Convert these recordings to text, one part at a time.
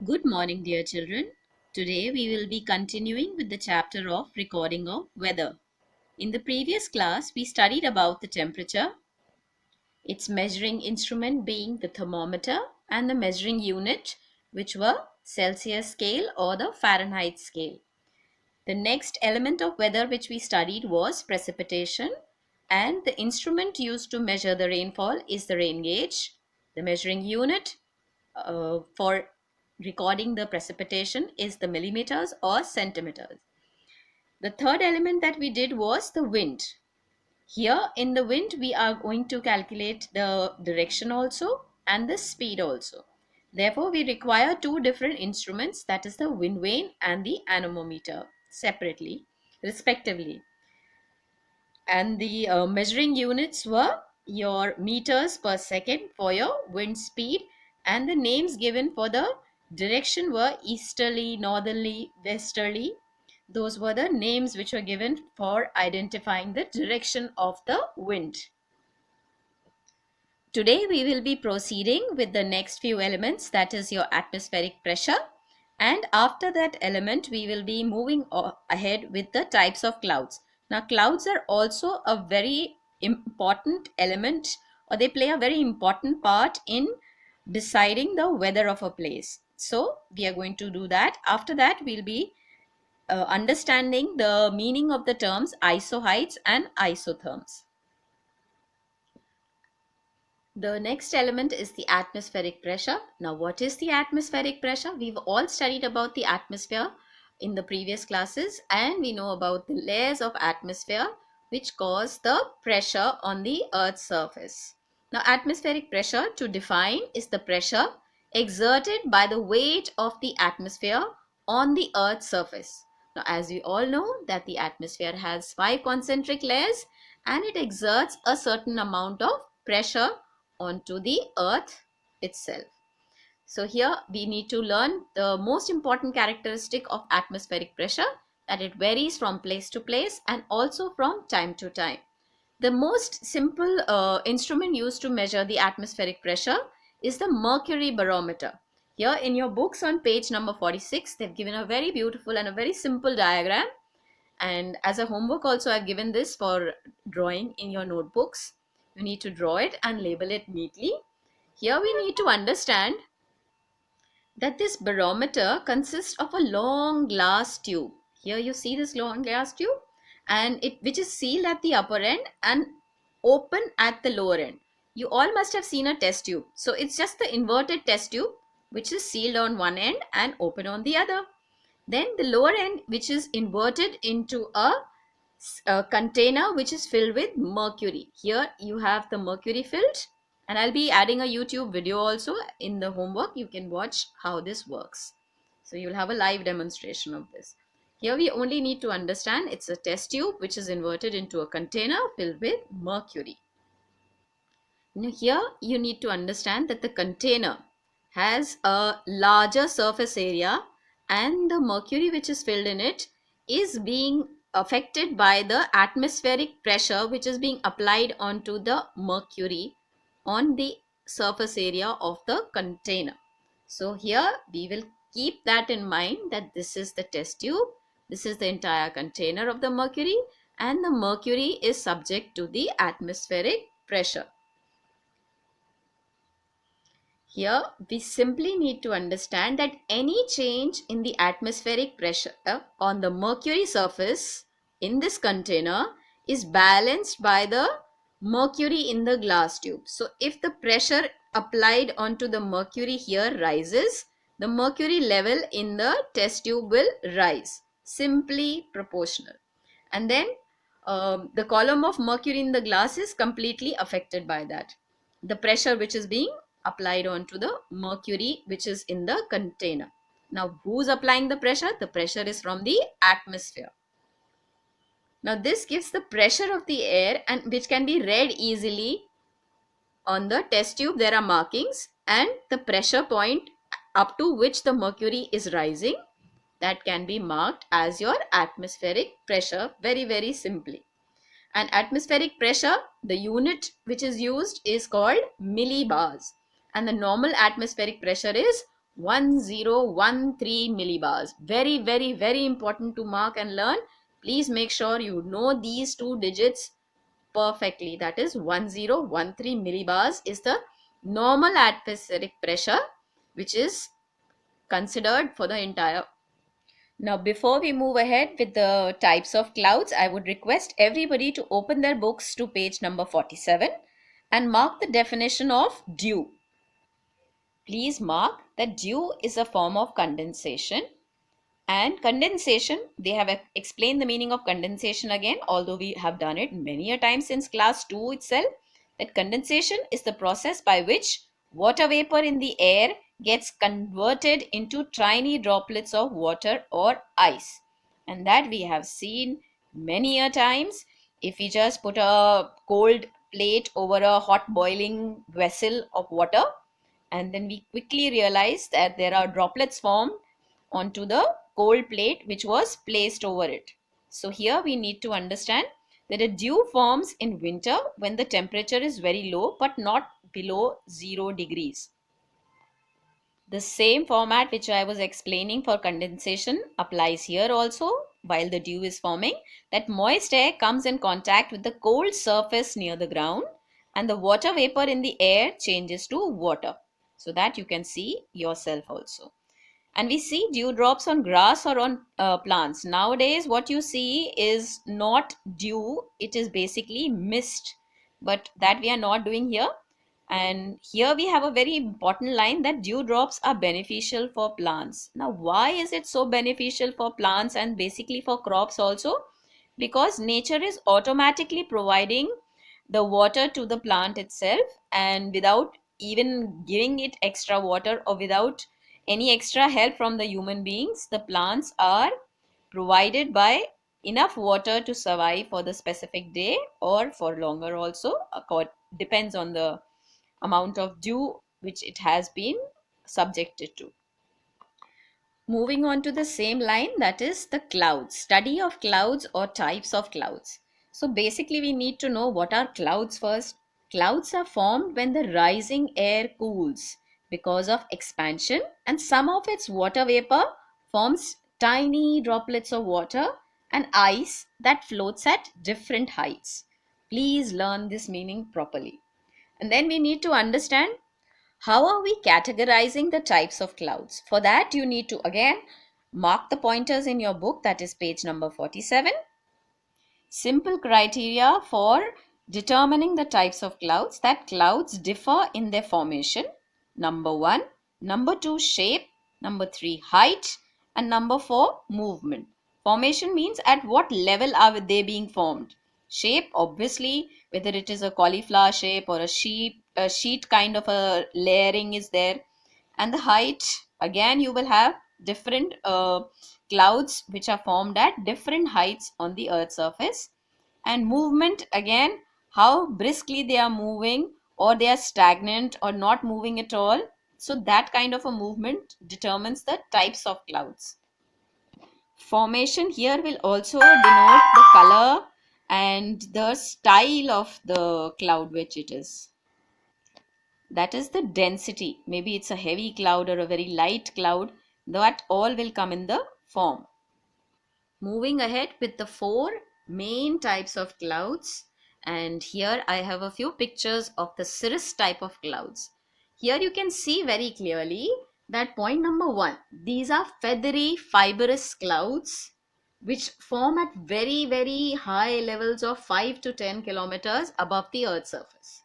Good morning, dear children. Today we will be continuing with the chapter of recording of weather. In the previous class, we studied about the temperature, its measuring instrument being the thermometer, and the measuring unit, which were Celsius scale or the Fahrenheit scale. The next element of weather which we studied was precipitation, and the instrument used to measure the rainfall is the rain gauge. The measuring unit for recording the precipitation is the millimeters or centimeters. The third element that we did was the wind. Here in the wind, we are going to calculate the direction also and the speed also. Therefore, we require two different instruments, that is the wind vane and the anemometer separately, respectively. And the measuring units were your meters per second for your wind speed, and the names given for the direction were easterly, northerly, westerly. Those were the names which were given for identifying the direction of the wind. Today we will be proceeding with the next few elements, that is your atmospheric pressure, and after that element we will be moving ahead with the types of clouds. Now clouds are also a very important element, or they play a very important part in deciding the weather of a place. So we are going to do that. After that we'll be understanding the meaning of the terms isoheights and isotherms. The next element is the atmospheric pressure. Now, what is the atmospheric pressure? We've all studied about the atmosphere in the previous classes, and we know about the layers of atmosphere which cause the pressure on the Earth's surface. Now, atmospheric pressure, to define, is the pressure exerted by the weight of the atmosphere on the Earth's surface. Now, as we all know that the atmosphere has 5 concentric layers and it exerts a certain amount of pressure onto the earth itself. So here we need to learn the most important characteristic of atmospheric pressure, that it varies from place to place and also from time to time. The most simple instrument used to measure the atmospheric pressure is the mercury barometer. Here in your books on page number 46, they've given a very beautiful and a very simple diagram, and as a homework also I've given this for drawing in your notebooks. You need to draw it and label it neatly. Here we need to understand that this barometer consists of a long glass tube. Here you see this long glass tube, and which is sealed at the upper end and open at the lower end. You all must have seen a test tube. So it's just the inverted test tube which is sealed on one end and open on the other. Then the lower end, which is inverted into a container which is filled with mercury. Here you have the mercury filled, and I'll be adding a YouTube video also in the homework. You can watch how this works. So you'll have a live demonstration of this. Here we only need to understand it's a test tube which is inverted into a container filled with mercury. Now here you need to understand that the container has a larger surface area, and the mercury which is filled in it is being affected by the atmospheric pressure which is being applied onto the mercury on the surface area of the container. So here we will keep that in mind, that this is the test tube, this is the entire container of the mercury, and the mercury is subject to the atmospheric pressure. Here we simply need to understand that any change in the atmospheric pressure on the mercury surface in this container is balanced by the mercury in the glass tube. So if the pressure applied onto the mercury here rises, the mercury level in the test tube will rise, simply proportional. And then the column of mercury in the glass is completely affected by that. The pressure which is being applied onto the mercury which is in the container. Now who's applying the pressure? The pressure is from the atmosphere. Now this gives the pressure of the air, and which can be read easily on the test tube. There are markings and the pressure point up to which the mercury is rising, that can be marked as your atmospheric pressure, very simply. And atmospheric pressure, the unit which is used is called millibars, and the normal atmospheric pressure is 1013 millibars. Very, very, very important to mark and learn. Please make sure you know these two digits perfectly. That is 1013 millibars is the normal atmospheric pressure, which is considered for the entire. Now, before we move ahead with the types of clouds, I would request everybody to open their books to page number 47 and mark the definition of dew. Please mark that dew is a form of condensation. And condensation, they have explained the meaning of condensation again, although we have done it many a time since class 2 itself, that condensation is the process by which water vapor in the air gets converted into tiny droplets of water or ice. And that we have seen many a times. If we just put a cold plate over a hot boiling vessel of water, and then we quickly realize that there are droplets formed onto the cold plate which was placed over it. So here we need to understand that a dew forms in winter when the temperature is very low but not below 0 degrees. The same format which I was explaining for condensation applies here also. While the dew is forming, that moist air comes in contact with the cold surface near the ground, and the water vapor in the air changes to water, so that you can see yourself also. And we see dewdrops on grass or on plants. Nowadays what you see is not dew, it is basically mist, but that we are not doing here. And here we have a very important line that dewdrops are beneficial for plants. Now why is it so beneficial for plants and basically for crops also? Because nature is automatically providing the water to the plant itself, and without even giving it extra water or without any extra help from the human beings, the plants are provided by enough water to survive for the specific day or for longer also. Depends on the amount of dew which it has been subjected to. Moving on to the same line, that is the clouds, study of clouds or types of clouds. So basically we need to know what are clouds first. Clouds are formed when the rising air cools because of expansion, and some of its water vapor forms tiny droplets of water and ice that floats at different heights. Please learn this meaning properly. And then we need to understand how are we categorizing the types of clouds. For that you need to again mark the pointers in your book, that is page number 47. Simple criteria for determining the types of clouds: that clouds differ in their formation, number 1, number 2 shape, number 3 height, and number 4 movement. Formation means at what level are they being formed. Shape, obviously, whether it is a cauliflower shape or a sheet kind of a layering is there. And the height, again you will have different clouds which are formed at different heights on the earth's surface. And movement, again, how briskly they are moving, or they are stagnant or not moving at all. So that kind of a movement determines the types of clouds. Formation here will also denote the color and the style of the cloud which it is. That is the density. Maybe it's a heavy cloud or a very light cloud. That all will come in the form. Moving ahead with the 4 main types of clouds. And here I have a few pictures of the cirrus type of clouds. Here you can see very clearly that point number 1. These are feathery fibrous clouds which form at very, very high levels of 5 to 10 kilometers above the earth's surface.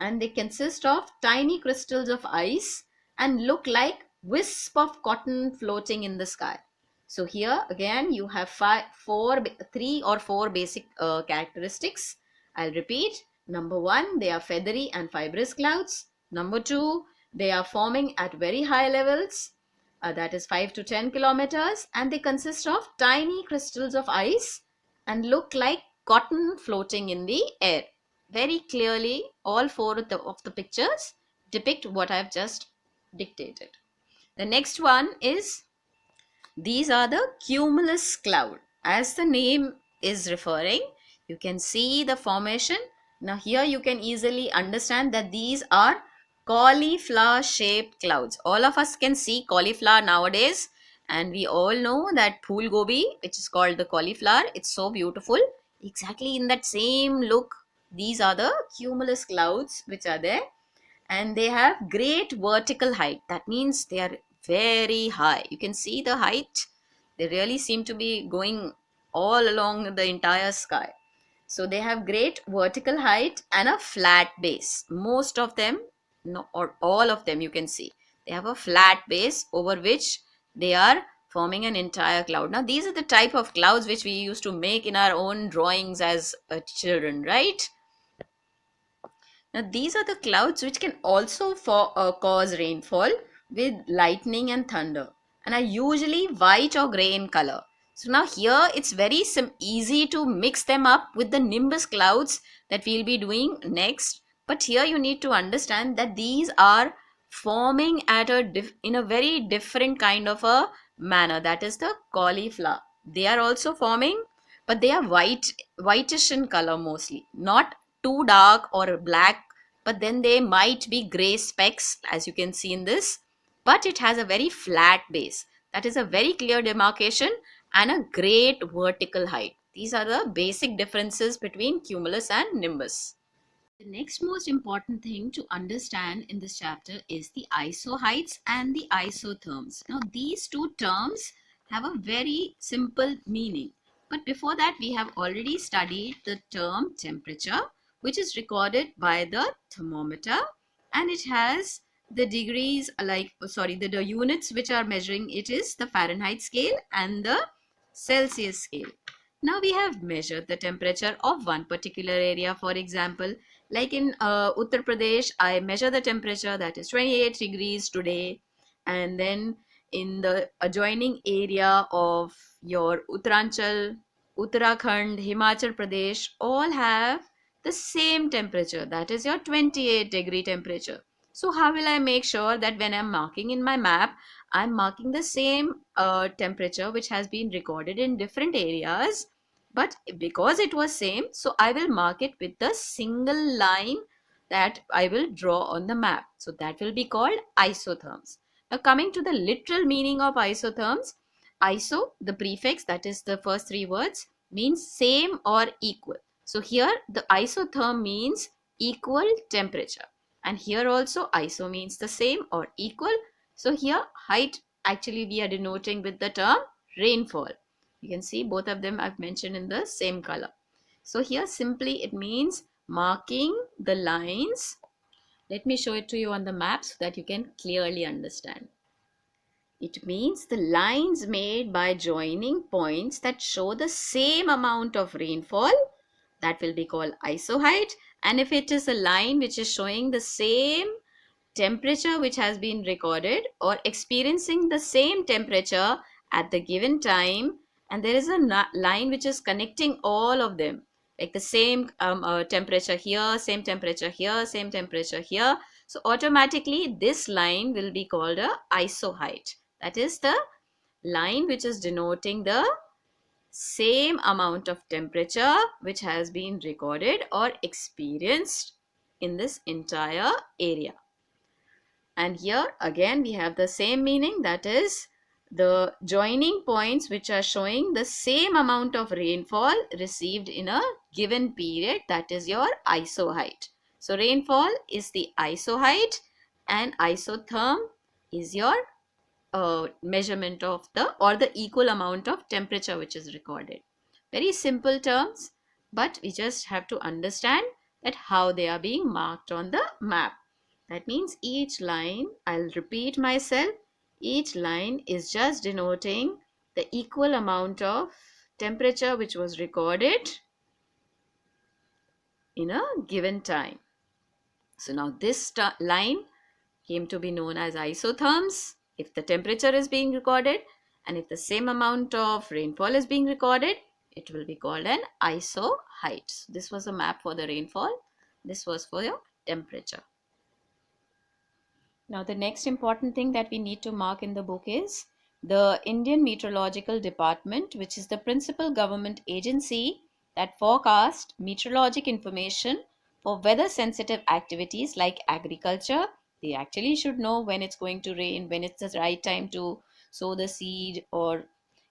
And they consist of tiny crystals of ice and look like wisp of cotton floating in the sky. So here again you have 3 or 4 basic characteristics. I'll repeat. Number 1, they are feathery and fibrous clouds. Number 2, they are forming at very high levels, that is 5 to 10 kilometers, and they consist of tiny crystals of ice and look like cotton floating in the air. Very clearly all 4 of the pictures depict what I've just dictated. The next one is, these are the cumulus cloud. As the name is referring, you can see the formation. Now here you can easily understand that these are Cauliflower shaped clouds. All of us can see cauliflower nowadays, and we all know that phool gobi, which is called the cauliflower, it's so beautiful. Exactly in that same look, these are the cumulus clouds which are there, and they have great vertical height. That means they are very high. You can see the height. They really seem to be going all along the entire sky. So they have great vertical height and a flat base. Most of them, no, or all of them, you can see they have a flat base over which they are forming an entire cloud. Now these are the type of clouds which we used to make in our own drawings as children, right? Now, these are the clouds which can also cause rainfall with lightning and thunder, and are usually white or gray in color. So now here it's very easy to mix them up with the nimbus clouds that we'll be doing next. But here you need to understand that these are forming at in a very different kind of a manner. That is the cauliflower. They are also forming, but they are whitish in color mostly, not too dark or black, but then they might be gray specks as you can see in this, but it has a very flat base. That is a very clear demarcation and a great vertical height. These are the basic differences between cumulus and nimbus. The next most important thing to understand in this chapter is the isoheights and the isotherms. Now these two terms have a very simple meaning. But before that, we have already studied the term temperature, which is recorded by the thermometer, and it has the degrees the units which are measuring it is the Fahrenheit scale and the Celsius scale. Now we have measured the temperature of one particular area. For example, like in Uttar Pradesh, I measure the temperature, that is 28 degrees today, and then in the adjoining area of your Uttaranchal, Uttarakhand, Himachal Pradesh, all have the same temperature, that is your 28-degree temperature. So how will I make sure that when I'm marking in my map, I'm marking the same temperature which has been recorded in different areas, but because it was same, so I will mark it with the single line that I will draw on the map. So that will be called isotherms. Now coming to the literal meaning of isotherms, iso, the prefix, that is the first three words, means same or equal. So here the isotherm means equal temperature, and here also iso means the same or equal. So here height, actually we are denoting with the term rainfall. You can see both of them I've mentioned in the same color. So here simply it means marking the lines. Let me show it to you on the map so that you can clearly understand. It means the lines made by joining points that show the same amount of rainfall. That will be called isoheight. And if it is a line which is showing the same temperature which has been recorded or experiencing the same temperature at the given time, and there is a line which is connecting all of them, like the same temperature here, same temperature here, same temperature here, so automatically this line will be called a isoheight. That is the line which is denoting the same amount of temperature which has been recorded or experienced in this entire area. And here again we have the same meaning, that is the joining points which are showing the same amount of rainfall received in a given period, that is your isoheight. So rainfall is the isoheight and isotherm is your measurement of the equal amount of temperature which is recorded. Very simple terms, but we just have to understand that how they are being marked on the map. That means each line, I'll repeat myself, each line is just denoting the equal amount of temperature which was recorded in a given time. So now this line came to be known as isotherms if the temperature is being recorded, and if the same amount of rainfall is being recorded, it will be called an isoheight. So this was a map for the rainfall. This was for your temperature. Now the next important thing that we need to mark in the book is the Indian Meteorological Department, which is the principal government agency that forecasts meteorologic information for weather sensitive activities like agriculture, They actually should know when it's going to rain, when it's the right time to sow the seed, or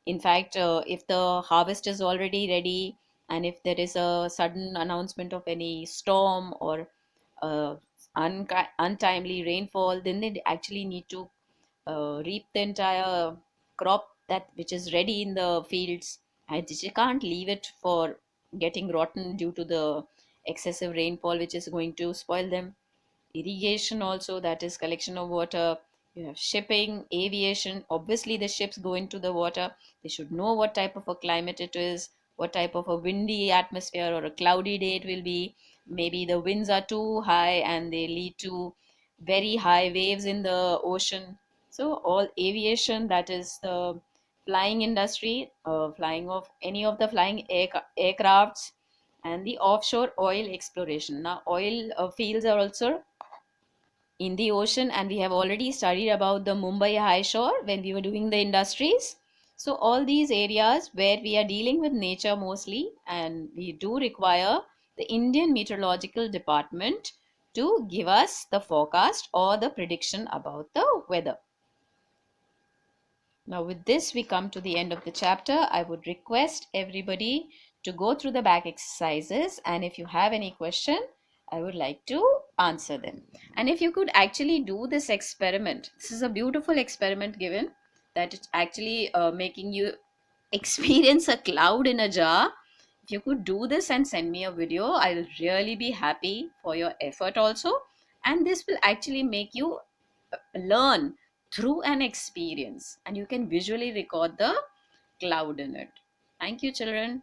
in fact, if the harvest is already ready, and if there is a sudden announcement of any storm or uh, untimely rainfall, then they actually need to reap the entire crop that which is ready in the fields. I just can't leave it for getting rotten due to the excessive rainfall, which is going to spoil them. Irrigation also, that is collection of water. You have shipping, aviation. Obviously the ships go into the water. They should know what type of a climate it is, what type of a windy atmosphere or a cloudy day it will be. Maybe the winds are too high and they lead to very high waves in the ocean. So all aviation, that is the flying industry, flying of any of the flying aircrafts, and the offshore oil exploration. Now oil fields are also in the ocean, and we have already studied about the Mumbai high shore when we were doing the industries. So all these areas where we are dealing with nature mostly, and we do require the Indian Meteorological Department to give us the forecast or the prediction about the weather. Now, with this, we come to the end of the chapter. I would request everybody to go through the back exercises, and if you have any question, I would like to answer them. And if you could actually do this experiment, this is a beautiful experiment given, that it's actually making you experience a cloud in a jar. If you could do this and send me a video, I'll really be happy for your effort also. And this will actually make you learn through an experience, and you can visually record the cloud in it. Thank you, children.